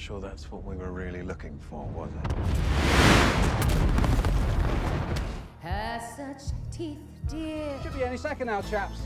sure that's what we were really looking for, was it? Has such teeth, dear. Should be any second now, chaps.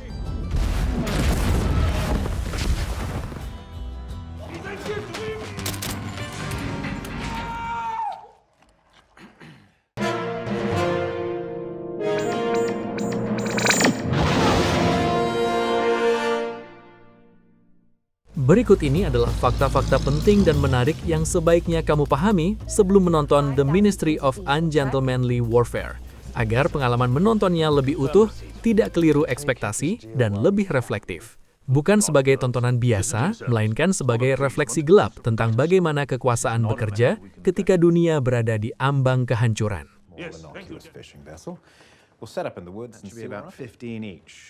Berikut ini adalah fakta-fakta penting dan menarik yang sebaiknya kamu pahami sebelum menonton The Ministry of Ungentlemanly Warfare, agar pengalaman menontonnya lebih utuh, tidak keliru ekspektasi, dan lebih reflektif. Bukan sebagai tontonan biasa, melainkan sebagai refleksi gelap tentang bagaimana kekuasaan bekerja ketika dunia berada di ambang kehancuran. Innocuous fishing vessel. We'll set up in the woods and see about 15 each.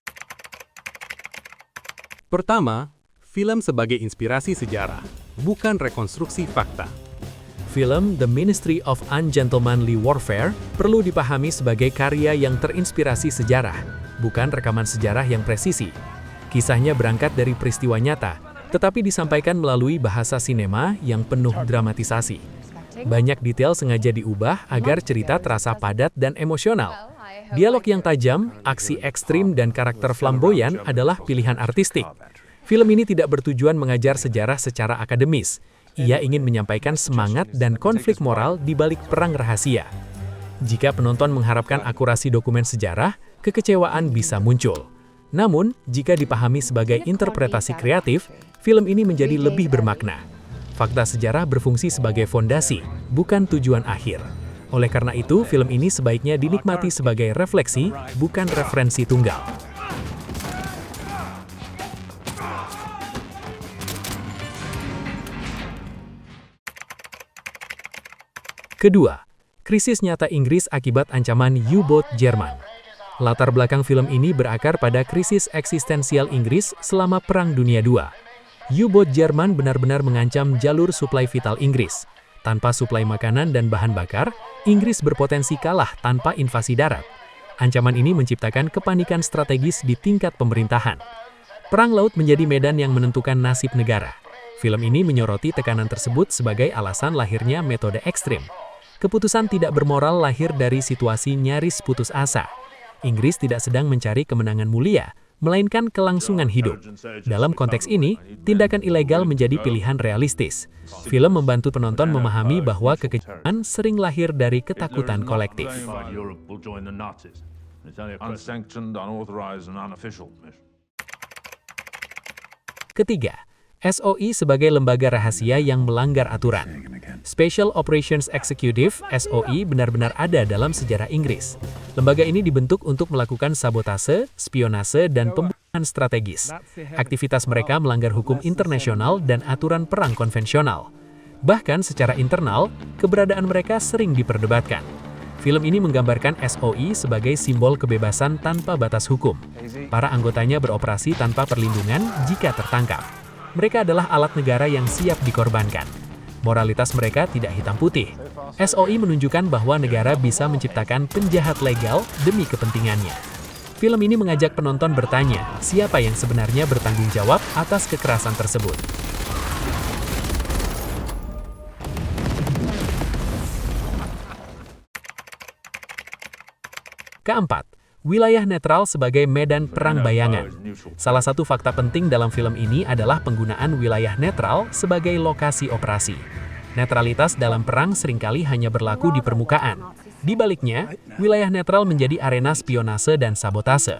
Pertama, film sebagai inspirasi sejarah, bukan rekonstruksi fakta. Film The Ministry of Ungentlemanly Warfare perlu dipahami sebagai karya yang terinspirasi sejarah, bukan rekaman sejarah yang presisi. Kisahnya berangkat dari peristiwa nyata, tetapi disampaikan melalui bahasa sinema yang penuh dramatisasi. Banyak detail sengaja diubah agar cerita terasa padat dan emosional. Dialog yang tajam, aksi ekstrim, dan karakter flamboyan adalah pilihan artistik. Film ini tidak bertujuan mengajar sejarah secara akademis. Ia ingin menyampaikan semangat dan konflik moral di balik perang rahasia. Jika penonton mengharapkan akurasi dokumen sejarah, kekecewaan bisa muncul. Namun, jika dipahami sebagai interpretasi kreatif, film ini menjadi lebih bermakna. Fakta sejarah berfungsi sebagai fondasi, bukan tujuan akhir. Oleh karena itu, film ini sebaiknya dinikmati sebagai refleksi, bukan referensi tunggal. Kedua, krisis nyata Inggris akibat ancaman U-boat Jerman. Latar belakang film ini berakar pada krisis eksistensial Inggris selama Perang Dunia II. U-boat Jerman benar-benar mengancam jalur suplai vital Inggris. Tanpa suplai makanan dan bahan bakar, Inggris berpotensi kalah tanpa invasi darat. Ancaman ini menciptakan kepanikan strategis di tingkat pemerintahan. Perang laut menjadi medan yang menentukan nasib negara. Film ini menyoroti tekanan tersebut sebagai alasan lahirnya metode ekstrim. Keputusan tidak bermoral lahir dari situasi nyaris putus asa. Inggris tidak sedang mencari kemenangan mulia, melainkan kelangsungan hidup. Dalam konteks ini, tindakan ilegal menjadi pilihan realistis. Film membantu penonton memahami bahwa kekecewaan sering lahir dari ketakutan kolektif. Ketiga, SOE sebagai lembaga rahasia yang melanggar aturan. Special Operations Executive (SOE) benar-benar ada dalam sejarah Inggris. Lembaga ini dibentuk untuk melakukan sabotase, spionase, dan pembunuhan strategis. Aktivitas mereka melanggar hukum internasional dan aturan perang konvensional. Bahkan secara internal, keberadaan mereka sering diperdebatkan. Film ini menggambarkan SOE sebagai simbol kebebasan tanpa batas hukum. Para anggotanya beroperasi tanpa perlindungan jika tertangkap. Mereka adalah alat negara yang siap dikorbankan. Moralitas mereka tidak hitam putih. SOE menunjukkan bahwa negara bisa menciptakan penjahat legal demi kepentingannya. Film ini mengajak penonton bertanya, siapa yang sebenarnya bertanggung jawab atas kekerasan tersebut. Keempat, wilayah netral sebagai medan perang bayangan. Salah satu fakta penting dalam film ini adalah penggunaan wilayah netral sebagai lokasi operasi. Netralitas dalam perang seringkali hanya berlaku di permukaan. Di baliknya, wilayah netral menjadi arena spionase dan sabotase.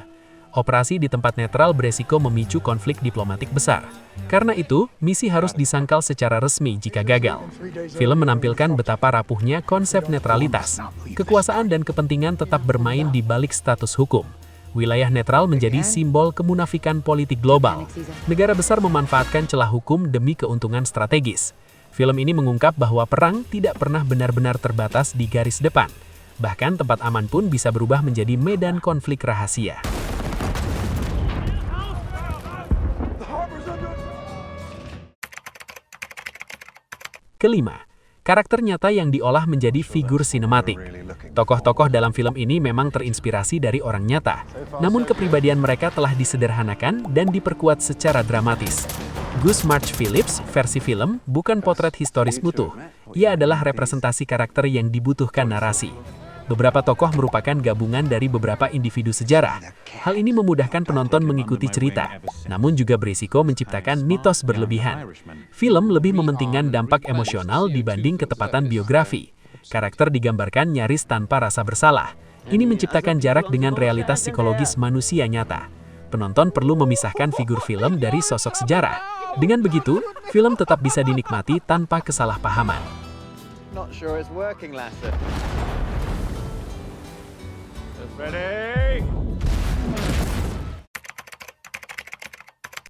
Operasi di tempat netral beresiko memicu konflik diplomatik besar. Karena itu, misi harus disangkal secara resmi jika gagal. Film menampilkan betapa rapuhnya konsep netralitas. Kekuasaan dan kepentingan tetap bermain di balik status hukum. Wilayah netral menjadi simbol kemunafikan politik global. Negara besar memanfaatkan celah hukum demi keuntungan strategis. Film ini mengungkap bahwa perang tidak pernah benar-benar terbatas di garis depan. Bahkan tempat aman pun bisa berubah menjadi medan konflik rahasia. Kelima, karakter nyata yang diolah menjadi figur sinematik. Tokoh-tokoh dalam film ini memang terinspirasi dari orang nyata, namun kepribadian mereka telah disederhanakan dan diperkuat secara dramatis. Gus March Phillips, versi film, bukan potret historis utuh. Ia adalah representasi karakter yang dibutuhkan narasi. Beberapa tokoh merupakan gabungan dari beberapa individu sejarah. Hal ini memudahkan penonton mengikuti cerita, namun juga berisiko menciptakan mitos berlebihan. Film lebih mementingkan dampak emosional dibanding ketepatan biografi. Karakter digambarkan nyaris tanpa rasa bersalah. Ini menciptakan jarak dengan realitas psikologis manusia nyata. Penonton perlu memisahkan figur film dari sosok sejarah. Dengan begitu, film tetap bisa dinikmati tanpa kesalahpahaman. Not sure it's working, Lasser.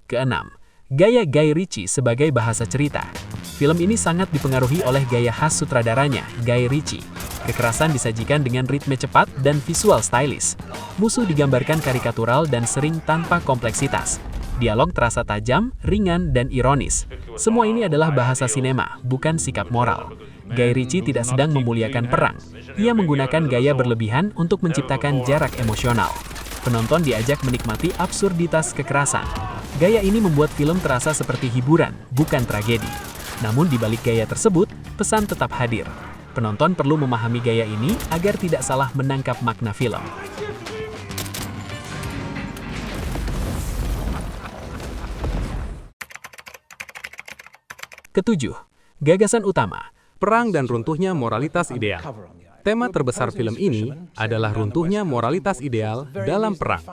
Keenam, gaya Guy Ritchie sebagai bahasa cerita. Film ini sangat dipengaruhi oleh gaya khas sutradaranya, Guy Ritchie. Kekerasan disajikan dengan ritme cepat dan visual stylish. Musuh digambarkan karikatural dan sering tanpa kompleksitas. Dialog terasa tajam, ringan, dan ironis. Semua ini adalah bahasa sinema, bukan sikap moral. Guy Ritchie tidak sedang memuliakan perang. Ia menggunakan gaya berlebihan untuk menciptakan jarak emosional. Penonton diajak menikmati absurditas kekerasan. Gaya ini membuat film terasa seperti hiburan, bukan tragedi. Namun di balik gaya tersebut, pesan tetap hadir. Penonton perlu memahami gaya ini agar tidak salah menangkap makna film. Ketujuh, gagasan utama. Perang dan runtuhnya moralitas ideal. Tema terbesar film ini adalah runtuhnya moralitas ideal dalam perang.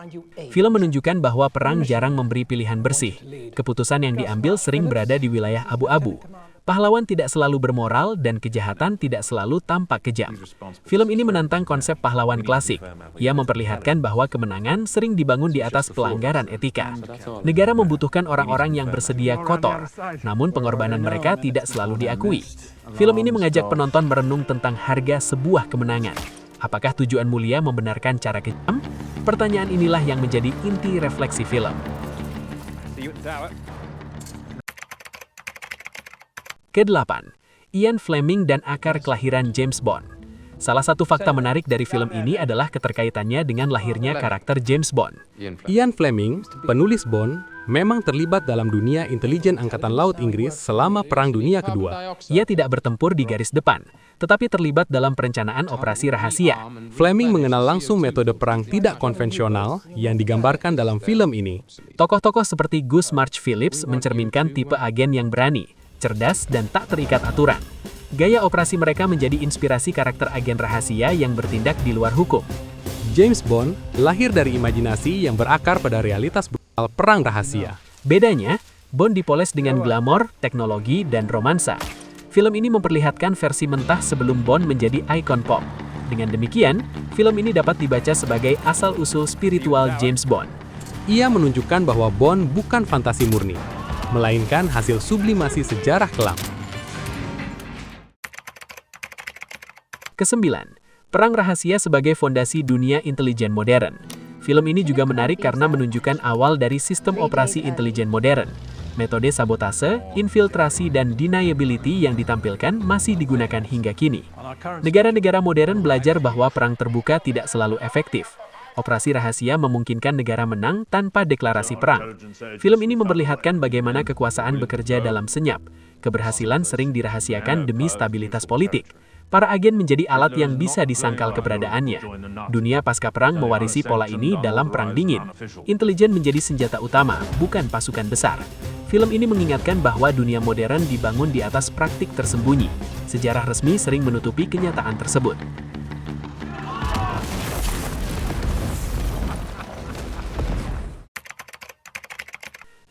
Film menunjukkan bahwa perang jarang memberi pilihan bersih. Keputusan yang diambil sering berada di wilayah abu-abu. Pahlawan tidak selalu bermoral dan kejahatan tidak selalu tampak kejam. Film ini menantang konsep pahlawan klasik. Ia memperlihatkan bahwa kemenangan sering dibangun di atas pelanggaran etika. Negara membutuhkan orang-orang yang bersedia kotor, namun pengorbanan mereka tidak selalu diakui. Film ini mengajak penonton merenung tentang harga sebuah kemenangan. Apakah tujuan mulia membenarkan cara kejam? Pertanyaan inilah yang menjadi inti refleksi film. Ke-8, Ian Fleming dan akar kelahiran James Bond. Salah satu fakta menarik dari film ini adalah keterkaitannya dengan lahirnya karakter James Bond. Ian Fleming, penulis Bond, memang terlibat dalam dunia intelijen Angkatan Laut Inggris selama Perang Dunia Kedua. Ia tidak bertempur di garis depan, tetapi terlibat dalam perencanaan operasi rahasia. Fleming mengenal langsung metode perang tidak konvensional yang digambarkan dalam film ini. Tokoh-tokoh seperti Gus March Phillips mencerminkan tipe agen yang berani, cerdas, dan tak terikat aturan. Gaya operasi mereka menjadi inspirasi karakter agen rahasia yang bertindak di luar hukum. James Bond lahir dari imajinasi yang berakar pada realitas brutal perang rahasia. Bedanya, Bond dipoles dengan glamor, teknologi, dan romansa. Film ini memperlihatkan versi mentah sebelum Bond menjadi ikon pop. Dengan demikian, film ini dapat dibaca sebagai asal-usul spiritual James Bond. Ia menunjukkan bahwa Bond bukan fantasi murni, melainkan hasil sublimasi sejarah kelam. Ke-9, perang rahasia sebagai fondasi dunia intelijen modern. Film ini juga menarik karena menunjukkan awal dari sistem operasi intelijen modern. Metode sabotase, infiltrasi, dan deniability yang ditampilkan masih digunakan hingga kini. Negara-negara modern belajar bahwa perang terbuka tidak selalu efektif. Operasi rahasia memungkinkan negara menang tanpa deklarasi perang. Film ini memperlihatkan bagaimana kekuasaan bekerja dalam senyap. Keberhasilan sering dirahasiakan demi stabilitas politik. Para agen menjadi alat yang bisa disangkal keberadaannya. Dunia pasca perang mewarisi pola ini dalam Perang Dingin. Intelijen menjadi senjata utama, bukan pasukan besar. Film ini mengingatkan bahwa dunia modern dibangun di atas praktik tersembunyi. Sejarah resmi sering menutupi kenyataan tersebut.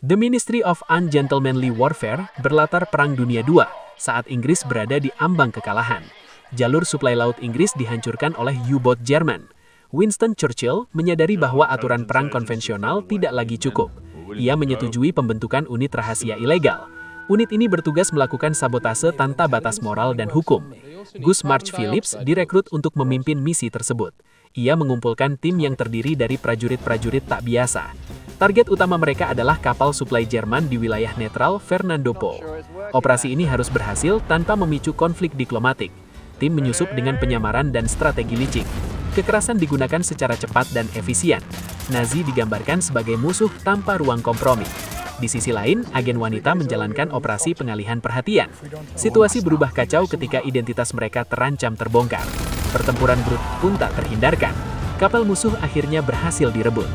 The Ministry of Ungentlemanly Warfare berlatar Perang Dunia II saat Inggris berada di ambang kekalahan. Jalur suplai laut Inggris dihancurkan oleh U-boat Jerman. Winston Churchill menyadari bahwa aturan perang konvensional tidak lagi cukup. Ia menyetujui pembentukan unit rahasia ilegal. Unit ini bertugas melakukan sabotase tanpa batas moral dan hukum. Gus March Phillips direkrut untuk memimpin misi tersebut. Ia mengumpulkan tim yang terdiri dari prajurit-prajurit tak biasa. Target utama mereka adalah kapal suplai Jerman di wilayah netral Fernando Po. Operasi ini harus berhasil tanpa memicu konflik diplomatik. Tim menyusup dengan penyamaran dan strategi licik. Kekerasan digunakan secara cepat dan efisien. Nazi digambarkan sebagai musuh tanpa ruang kompromi. Di sisi lain, agen wanita menjalankan operasi pengalihan perhatian. Situasi berubah kacau ketika identitas mereka terancam terbongkar. Pertempuran brut pun tak terhindarkan. Kapal musuh akhirnya berhasil direbut.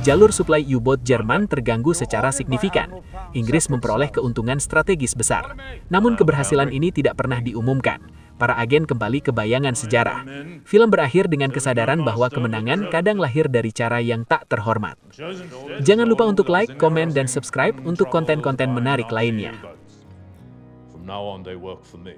Jalur suplai U-boat Jerman terganggu secara signifikan. Inggris memperoleh keuntungan strategis besar. Namun keberhasilan ini tidak pernah diumumkan. Para agen kembali ke bayangan sejarah. Film berakhir dengan kesadaran bahwa kemenangan kadang lahir dari cara yang tak terhormat. Jangan lupa untuk like, komen, dan subscribe untuk konten-konten menarik lainnya. From now on, they work for me.